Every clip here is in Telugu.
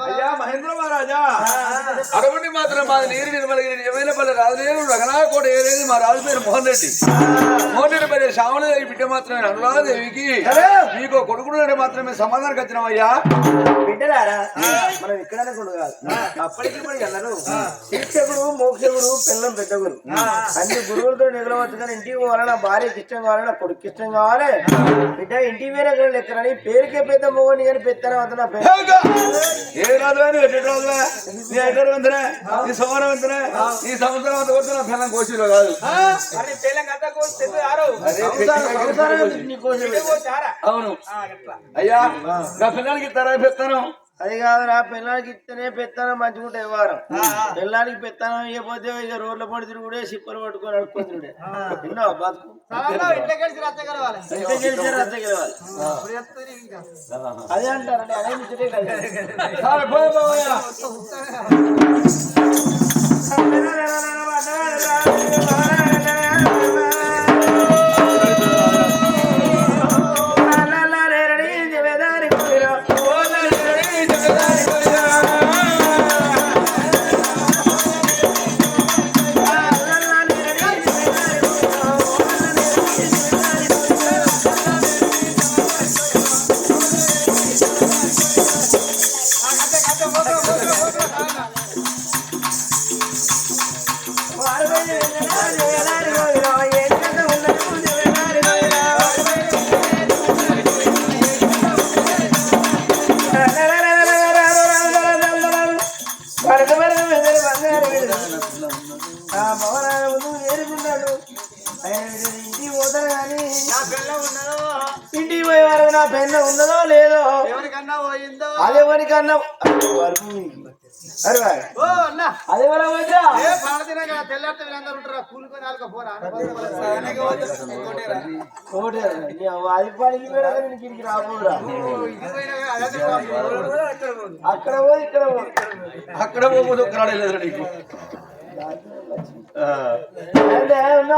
అయ్యా మహేంద్ర మహారాజా అడవుని మాత్రం మాది నీరు నిర్మలగిరి ఏమైనా పల్లె రాజులేరు రఘనాకోట ఏరేది మా రాజు పేరు మోహన్ రెడ్డి. మోహన్ రెడ్డి పేరు శ్యామలదేవి బిడ్డ మాత్రమే అనురాదేవికి మీకు కొడుకుడు మాత్రమే సమాధానం వచ్చినామయ్యా. బిడ్డలారా మనం ఎక్కడైనా కొడు కాదు అప్పటికి ఇప్పుడు అన్నారు శిక్షకుడు మోక్షకుడు పిల్లం పెద్దగురు అన్ని గురువులతో నిగలవచ్చు కానీ ఇంటికి పోవాలన్నా భార్యకి ఇష్టం కావాలి నా కొడుకు ఇష్టం కావాలి బిడ్డ ఇంటి వేరే లెక్కనని పేరుకే పెద్ద మొగని కానీ పెత్తనం అంత నా పేరు ఏ రాజువా నువ్వు ఎట్టి రాజువా నీ ఐదరు వంతనే నీ సోమరం వంతనే ఈ సంవత్సరం అంత కొడుతున్నా పిల్లం కోసిలో కాదు అవును అయ్యా నా పిల్లలకి ఇస్తారా పెత్తనం అది కాదు నా పిల్లలకి ఇస్తేనే పెత్తనం మంచిగుంటే వారం పిల్లలకి పెత్తనం ఇవ్వకపోతే ఇక రోడ్ల పడి తిరుగుడే సిప్పలు పట్టుకొని అడుక్కుంటుండే విన్నావా బతుకు అదే అంటారండి అదే ముచ్చటే ఇంటికి పోతాను కానీ ఇంటికి పోయే వరకు నా పెన్న ఉన్నదో లేదో అదేవరికన్నా అదే వరకు వచ్చా అది పనికి ఇంటికి రాబోరా అక్కడ పోయి ఇక్కడ అక్కడ పోతే ఒక్కరాడే లేదు నీకు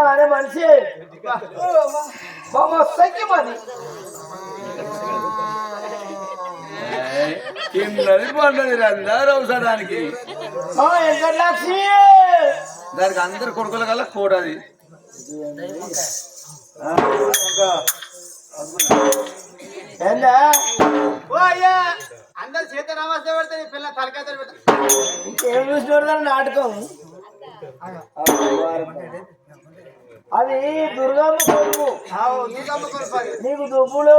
అనే మనిషి మది కిందది పండుగ అందరు అవసరానికి వెంకటలక్ష్మి దానికి అందరు కొడుకుల కల్లా కూడది అందరు చేత నమస్తే పెడితే పిల్ల తలకాయ ఇంకేం చూసిన నాటకం అది దుర్గమ్మ కొడుకు నీకు దుబ్బులో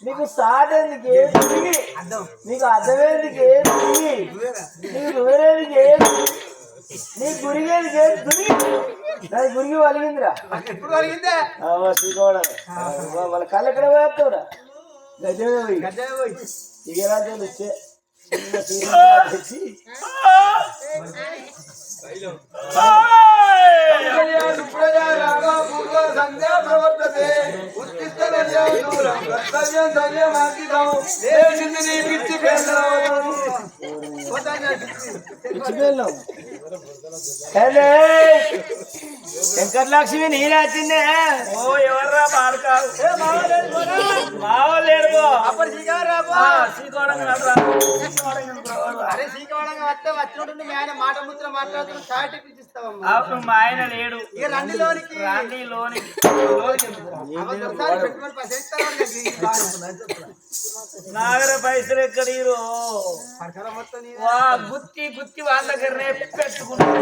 నీకు సాటేందుకే దురిగి నీకు అర్థమేందుకే దురిగి నీకు దువరేందుకే నీ గురిగేందుకే దురిగి దాని గురిగి వలిగిందిరా ఎప్పుడు వలిగిందే శ్రీకోవడం వాళ్ళ కళ్ళు ఎక్కడ పోయేస్తావురా గజమే పోయి ఇగరా వచ్చే తెచ్చి వెంకటలక్ష్మి నేను వచ్చిందే ఓ ఎవర్రా పాడకావు మావలేడు అప్పుడు అరే శ్రీకాళంగా వస్తే వచ్చినట్టు మీ ఆయన మాట ముద్ర మాట్లాడుతున్న చాటి పిచ్చిస్తావమ్మా మా ఆయన లేడు ఇక రండిలోనికి నాగర పైసలు ఎక్కడీరు గుత్తి గుత్తి వాళ్ళ దగ్గరనే పెట్టుకున్నాడు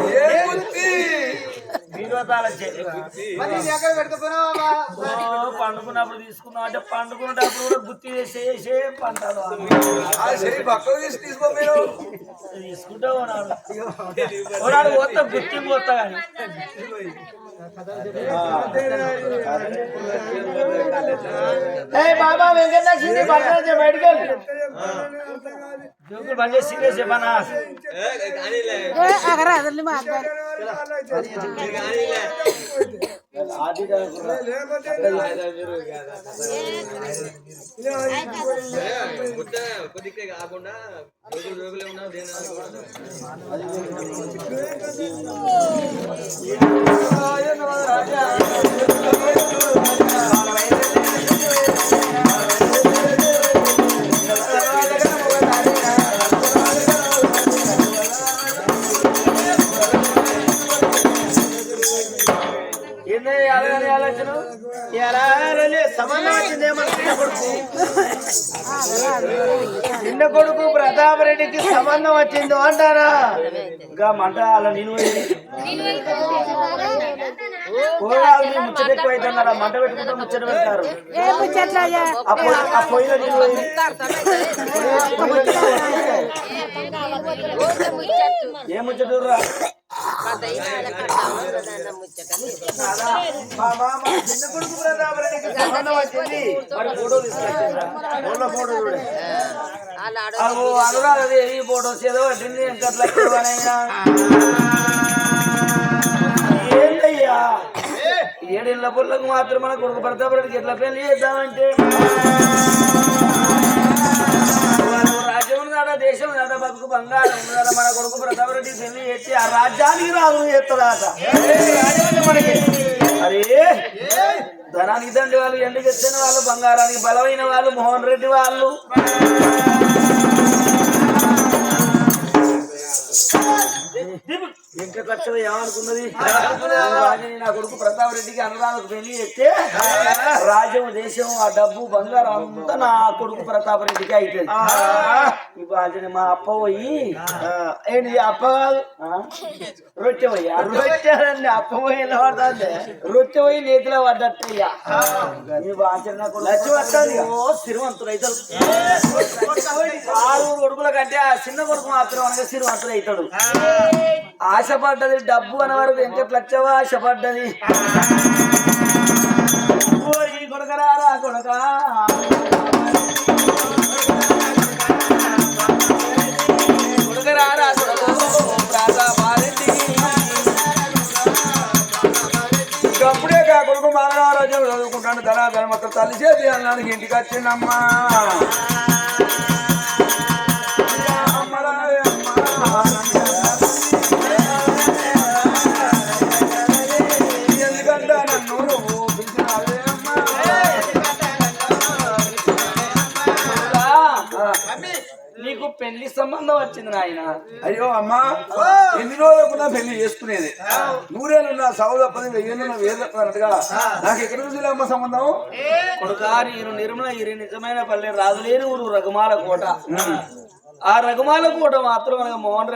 పండుకున్నప్పుడు తీసుకున్నాం అంటే పండుకునేటప్పుడు కూడా గుత్తి వేసే పంటాడు తీసుకుంటావు నాడు పోతా గుత్తి పోతా కానీ బాబా వెంకటలక్ష్మి పట్టణ బయటకు జోకులు బంద్ చేసి సీరియస్ చెప్పనా కొద్దిగా కాకుండా జోకులే ఉన్నావు దేని చిన్న కొడుకు ప్రతాపరెడ్డికి సంబంధం వచ్చింది అంటారా ఇంకా మంట అలా నేను కూరగాయలు మీరు ముచ్చట ఎక్కువ అవుతున్నారా మంట పెట్టుకుంటా ముచ్చట పెడతారు ఆ పొయ్యిలో నీళ్ళు ఏం ముచ్చటరా చిన్న కొడుకు ప్రతాపరెడ్డికి సంబంధం వచ్చింది మరి ఫోటో తీసుకొచ్చిందా ఫోటో చూడే అనురాధదేవి ఫోటోస్ ఏదో వచ్చింది ఎంకట్లా ఏంటయ్యా ఏడేళ్ల పుల్లకు మాత్రం మన కొడుకు ప్రతాపరెడ్డికి ఎట్లా పెళ్లి చేద్దామంటే రాజ్యం ఉన్నదా దేశం ఉన్నదా బతుకు బంగారం ఉన్నదా మన కొడుకు ప్రతాపరెడ్డి పెళ్లి చేసి ఆ రాజ్యానికి రాజు చేస్తుందట మనకి అరే ధనానికి తండ్రి వాళ్ళు ఎండుకు ఎత్తిన వాళ్ళు బంగారానికి బలమైన వాళ్ళు మోహన్ రెడ్డి వాళ్ళు ఇంకా లక్షలు ఏమనుకున్నది నా కొడుకు ప్రతాపరెడ్డికి అనురాధకు పెళ్లి చేస్తే రాజ్యం దేశం ఆ డబ్బు బంగారం అంతా నా కొడుకు ప్రతాపరెడ్డికి అవుతుంది ఇప్పుడు మా అప్ప పోయి ఏంటి అప్ప కాదు రొట్టె పోయి రొట్టె అప్ప పోయి ఎలా పడుతుంది రొట్టె పోయి నేతిలో పడ్డట్టయ్యా లక్ష్మి వస్తుంది సిరివంతులు అవుతాడు 6 కొడుకుల కంటే ఆ చిన్న కొడుకు మాత్రం అనగా సిరివంతులు అవుతాడు ఆశపడ్డది డబ్బు అనే వరకు వెంకట లక్షవా ఆశపడ్డది కొడకరారా కొడక కొడకరారా కొడక అప్పుడే కా కొడుకు మహారాజ్యం చదువుకుంటాను ధనాధన మొత్తం తల్లి చేతి అన్నానికి ఇంటికి వచ్చిందమ్మా నీకు పెళ్లి సంబంధం వచ్చింది నాయన. అయ్యో అమ్మా ఎన్ని రోజులకున్నా పెళ్లి చేసుకునేది 100 ఏళ్ళున్నా సాగు తప్పది 1000 ఏళ్ళున్నా వేరు తప్పదన్నట్టుగా నాకు ఎక్కడ నుంచి అమ్మ సంబంధం కొడుకా నేను నిర్మల ఇరి నిజమైన పల్లె రాజులేని ఊరు రఘుమాల కోట ఆ రఘుమాల కోట మాత్రం మనకు మోహన్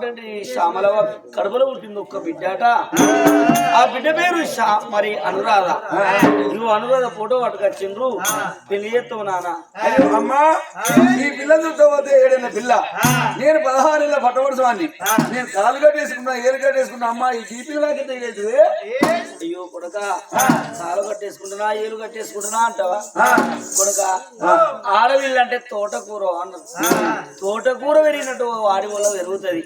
రెడ్డి శ్యామలవ కడుపులో పుట్టింది ఒక్క బిడ్డాట ఆ బిడ్డ పేరు మరి అనురాధ నువ్వు అనురాధ ఫోటో పట్టుకొచ్చిండ్రు పెళ్లి చేస్తావు నాన్న. అయ్యో అమ్మా ఈ పిల్ల చూడకపోతే ఏడైనా పిల్ల నేను 16 ఏళ్ళ పట్టవలసాన్ని నేను కాలు కట్టేసుకున్నా ఏలు కట్టేసుకున్నా అమ్మా ఈ పిల్లలకి తెలియదు. అయ్యో కొడక కాలు కట్టేసుకుంటున్నా ఏలు కట్టేసుకుంటున్నా అంటావా కొడక ఆడవిల్లు అంటే తోటకూర అన్నారు తోటకూర పెరిగినట్టు వాడి వల్ల పెరుగుతుంది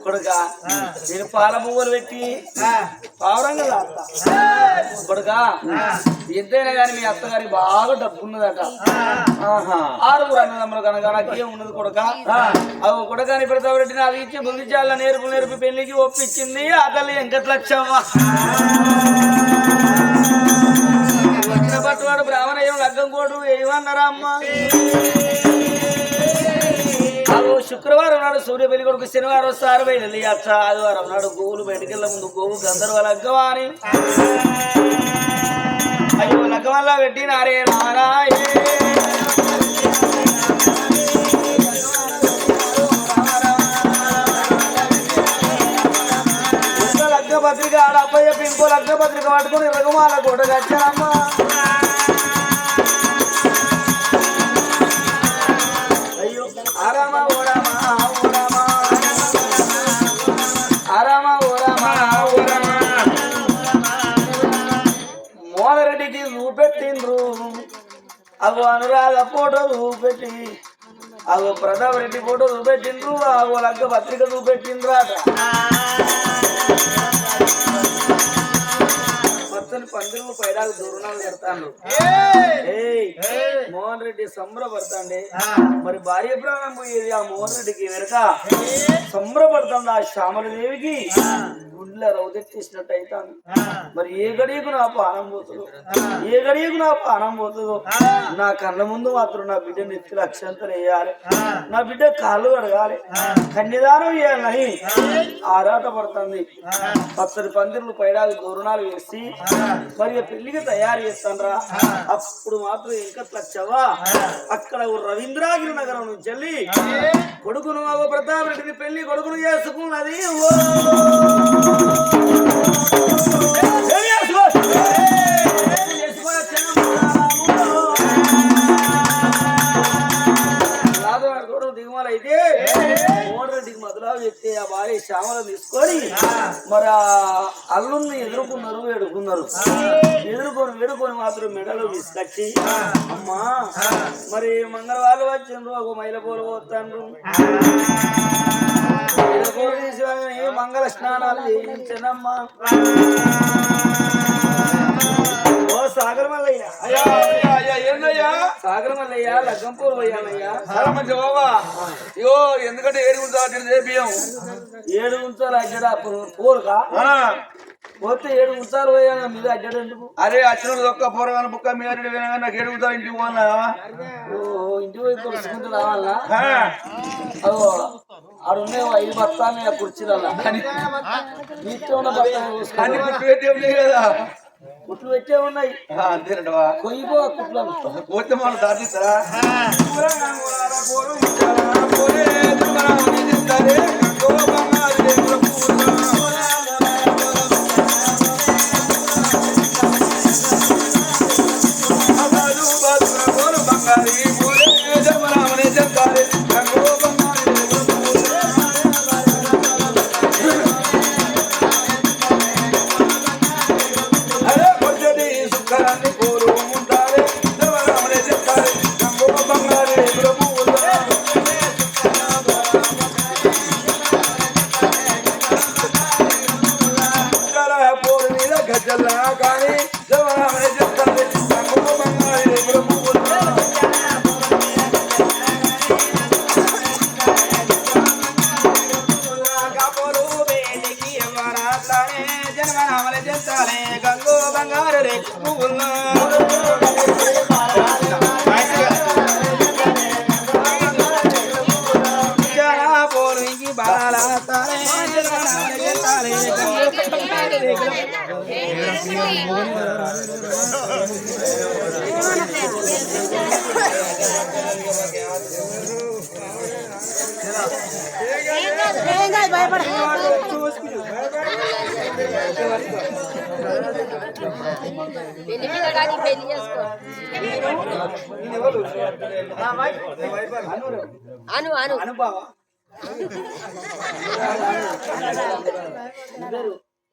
కొడుక నేను పాల పువ్వులు పెట్టి పావురంగా లాడతా కొడుక ఎంతైనా కానీ మీ అత్తగారికి బాగా డబ్బు ఉన్నదట 6 అన్నదమ్ములు కనుక నాకేం ఉన్నది కొడుక అవి కొడుకాని ప్రతాపరెడ్డిని అది ఇచ్చి బుద్ధిచాల నేర్పి పెళ్లికి ఒప్పించింది ఆ తల్లి వెంకటలక్ష్మమ్మ. వచ్చిన పట్టువాడు బ్రాహ్మణయ్యం లగ్గం కోడు ఏమన్నారా అమ్మ. శుక్రవారం నాడు సూర్య పెళ్లి కొడుకు శనివారం వస్తారు బయలు ఆదివారం నాడు గోవులు బయటకెళ్ళ ముందు గోవు గంధర్వ లగ్గవా అని అయ్యో లగ్గవల్ల పెట్టినారే నారాయ లగ్న పత్రిక ఆడ అబ్బాయి చెప్పి ఇంకో లగ్న పత్రిక పట్టుకుని రఘుమాల కోట కట్టారమ్మా. మోహనరెడ్డికి చూపెట్టిండ్రు అగో అనురాధ ఫోటో చూపెట్టి అగో ప్రతాప్ రెడ్డి ఫోటో చూపెట్టిండ్రు అగో లగ్గ పత్రిక చూపెట్టిండ్రు అట మొత్తాన్ని 12 పైడాలు దూరణాలు కడతాను. మోహన్ రెడ్డి సంబరపడతాండే మరి భార్య ప్రాణం పోయేది ఆ మోహన్ రెడ్డికి వెనక సంబరపడతాడు. ఆ శ్యామలదేవికి గుండె పిల్ల రౌదెట్టేసినట్టు అవుతాను. మరి ఏ గడియకు నా పానం పోతుందో, ఏ గడియకు నా పానం పోతుందో. నా కళ్ళ ముందు మాత్రం నా బిడ్డ నెత్తిలో అక్షంతలు వేయాలి, నా బిడ్డ కాళ్ళు కడగాలి, కన్యదానం చేయాలని ఆరాట పడుతుంది. పచ్చడి పందిర్లు పైడాలు దూరణాలు వేసి మరి పెళ్లికి తయారు చేస్తానరా. అప్పుడు మాత్రం ఇంకా వచ్చావా అక్కడ రవీంద్రాగిరి నగరం నుంచి వెళ్ళి కొడుకును ప్రతాప్ రెడ్డిని పెళ్లి కొడుకును చేసుకున్నది. దిగుమలైతే మోడరెడ్డికి మొదలావు చెప్తే ఆ భార్య శ్యామలను తీసుకొని మరి ఆ అల్లుల్ని ఎదుర్కొన్నారు, వేడుకొని మాత్రం మెడలో తీసుకొచ్చి అమ్మా మరి మంగళవాళ్ళు వచ్చిండ్రు ఒక మైల పూలు పోతాండ్రు, మంగళ స్నానాలు చేయించనమ్మా. ఓ సాగర్ మల్లయ్య, సాగర్ మల్లయ్య లగ్గంపూర్ పోయానయ్యా. ఇగో ఎందుకంటే 7 గుంటలు బియ్యం 7 గుంటలు అడ్డా పూరుగా పోతే 7 గుంటలు పోయాను మీద అడ్డాడు ఎందుకు? అరే అచ్చిన ఒక్క పోరగానే బుక్క మీద వినగా నాకు 7 గుంటలు ఇంటికి పోనా. ఓ ఇంటికి పోయి కొలుసుకుంటూ రావాలా? అదో ఆడున్నే 5 బత్తాలు ఆ కుర్చీలల్లా నీతో ఉన్న బత్తాలు కదా కుట్లు పెట్టే ఉన్నాయి. అంతేనటవా కొయ్యిపో కుట్లను పోతే మనం దాటిస్తారా?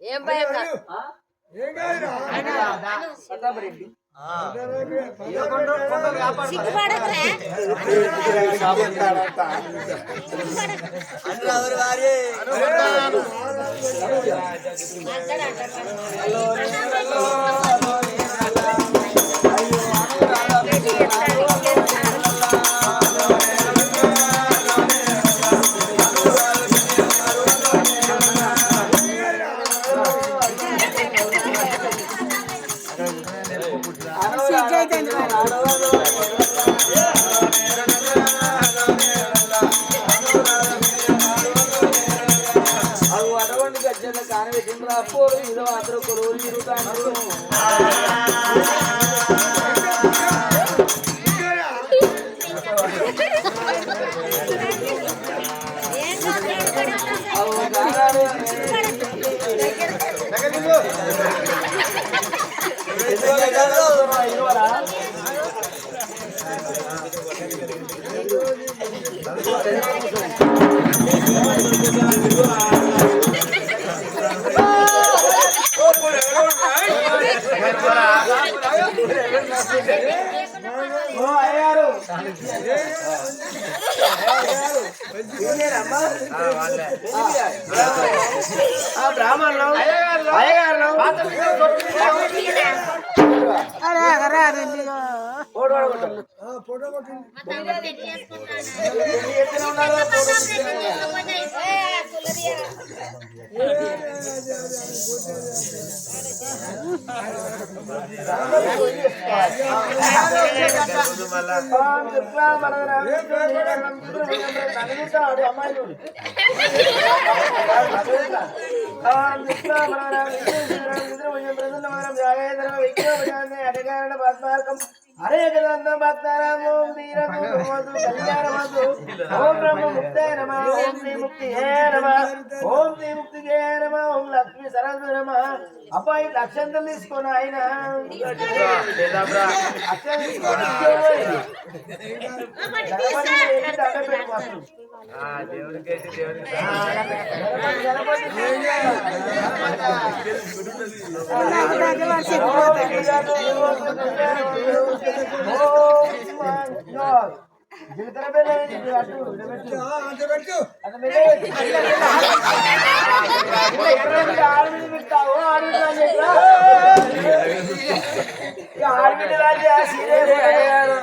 ఏం భయం పోరు ఇది మాత్రం కొలువులు తిరుగుతాను. బ్రాహ్మణులు ఓడు హరే కదంద భక్తారామో కళ్యాణమధు ఓం బ్రహ్మ ముక్తే నమ ఓం శ్రీ ముక్తి హే నమ ఓం శ్రీ ముక్తి హే నమ ఓం లక్ష్మీ సరస్వతి నమ అబ్బాయి అక్షంతలు తీసుకొని ఆయన జీవితం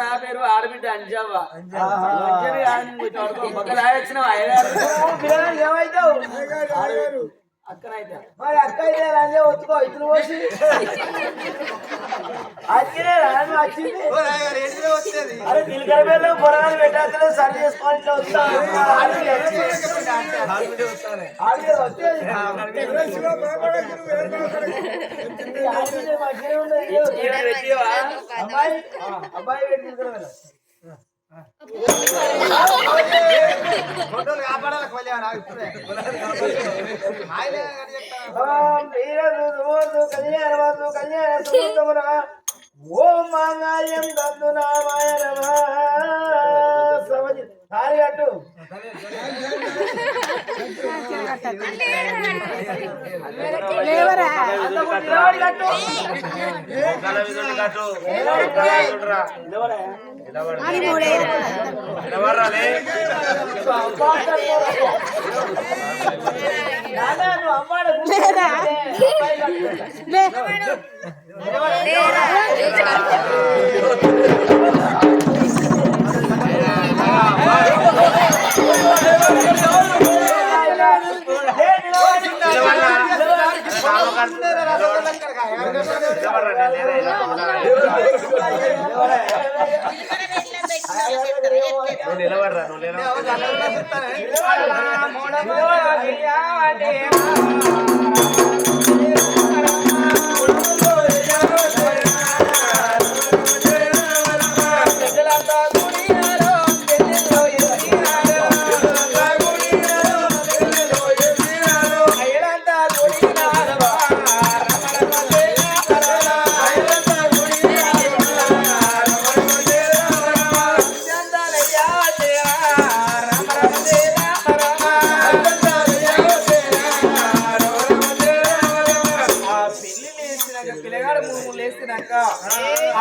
నా పేరు ఆడబిడ్డ అంజావా ఏమైతావు అక్కనైతే మరి అక్క అయితే రాజే వచ్చుకో ఇతను పోసి అక్కడే రాను వచ్చింది అరే పిల్లకరపేలు పొరగాలు పెట్టాలి సరి చేసుకొని ఇట్లా వస్తాను అబ్బాయి అబ్బాయి పెట్టి తీసుకురా ఓం మాంగళ్యం దందునామాయ నమః తాళి కట్టు నిలబడరా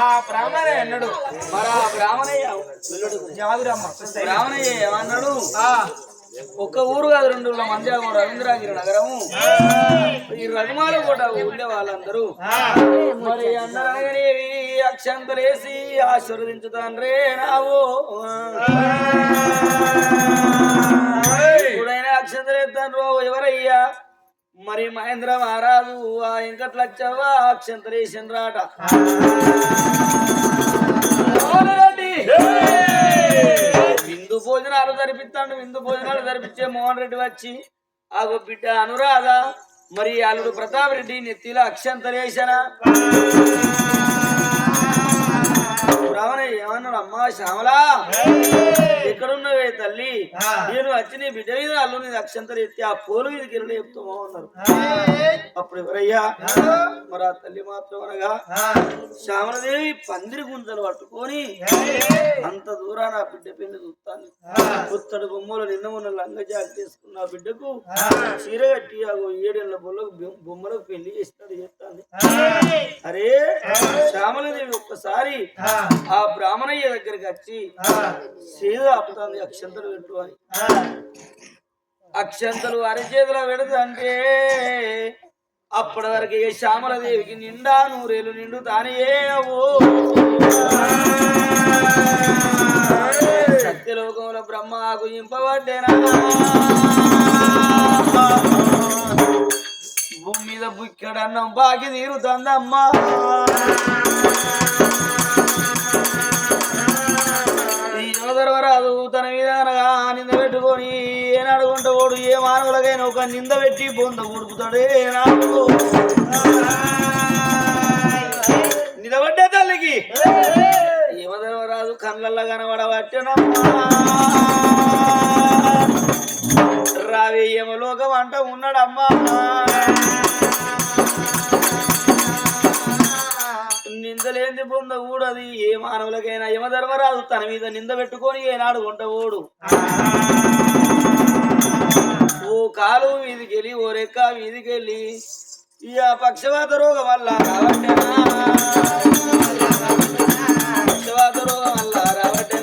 ఆ బ్రాహ్మణయ్య అన్నాడు మరి ఆ బ్రాహ్మణయ్య బ్రాహ్మణయ్య ఏమన్నాడు ఒక్క ఊరు కాదు 2 మంది రవీంద్రగిరి నగరము ఈ రఘుమాల కూడా ఉండే వాళ్ళందరూ మరి అందరనగానే అక్షంతలేసి ఆశీర్వదించుతాన్రే నావు ఇప్పుడైనా అక్షంతలేస్తాను ఎవరయ్యా మరి మహేంద్ర మహారాజు ఆ వెంకట్లచ్చవ్వ అక్షంతలేసిన రాట విందు భోజనాలు జరిపిస్తాడు విందు భోజనాలు జరిపించే మోహన్ రెడ్డి వచ్చి ఆ బిడ్డ అనురాధ మరి అల్లుడు ప్రతాప్ రెడ్డి నెత్తిలో అక్షంతలేసిన రావణయ్య ఏమన్నాడు అమ్మా శ్యామలా ఎక్కడున్నవే తల్లి నేను వచ్చి నీ బిడ్డ మీద అల్లు నీ అక్షంతలు ఎత్తి ఆ పోలు మీద గిరలు చెప్తామో అన్నారు అప్పుడు ఎవరయ్యా మరి ఆ తల్లి మాత్రం అనగా శ్యామలదేవి పందిరి గుంజలు పట్టుకొని అంత దూరాన ఆ బిడ్డ పెళ్లి చూస్తాను పుత్తడు బొమ్మలు నిన్న మొన్న లంగజాకి తీసుకున్న బిడ్డకు చీర కట్టి ఆ 7 ఏళ్ల బొమ్మలకు పెళ్లి చేస్తాడు చెప్తాను అరే శ్యామలదేవి ఒక్కసారి ఆ బ్రాహ్మణయ్య దగ్గరికి వచ్చి సీద ఆపుతాంది అక్షంతలు పెట్టు అని అక్షంతలు అరచేతిలో పెడతంటే అప్పటి వరకు శ్యామలదేవికి నిండా 100 ఏళ్ళు నిండు తానే సత్యలోకంలో బ్రహ్మకు ఇంపబడ్డేనా భూమి మీద బుక్కడన్నం బాకి తీరుతుందమ్మా ఈ యువధర్మరాజు తన మీద అనగా నింద పెట్టుకొని ఏనాడుకుంటా ఓడు ఏ మానవులకైనా ఒక నింద పెట్టి బొంద ఉడుకుతాడే నాకు నిలబడ్డే తల్లికి యువధర్మరాజు కళ్ళల్లో కనబడబట్టనమ్మా రావే యమలోకం అంట ఉన్నాడమ్మా నిందలేంది బొంద కూడది ఏ మానవులకైనా యమధర్మరాజు తన మీద నింద పెట్టుకొని ఏనాడు వంట ఓడు ఓ కాలు వీధికెళ్ళి ఓ రెక్క వీధికెళ్ళి ఇక పక్షవాత రోగం వల్ల రావట్టేనా పక్షవాత రోగం వల్ల రావట్టే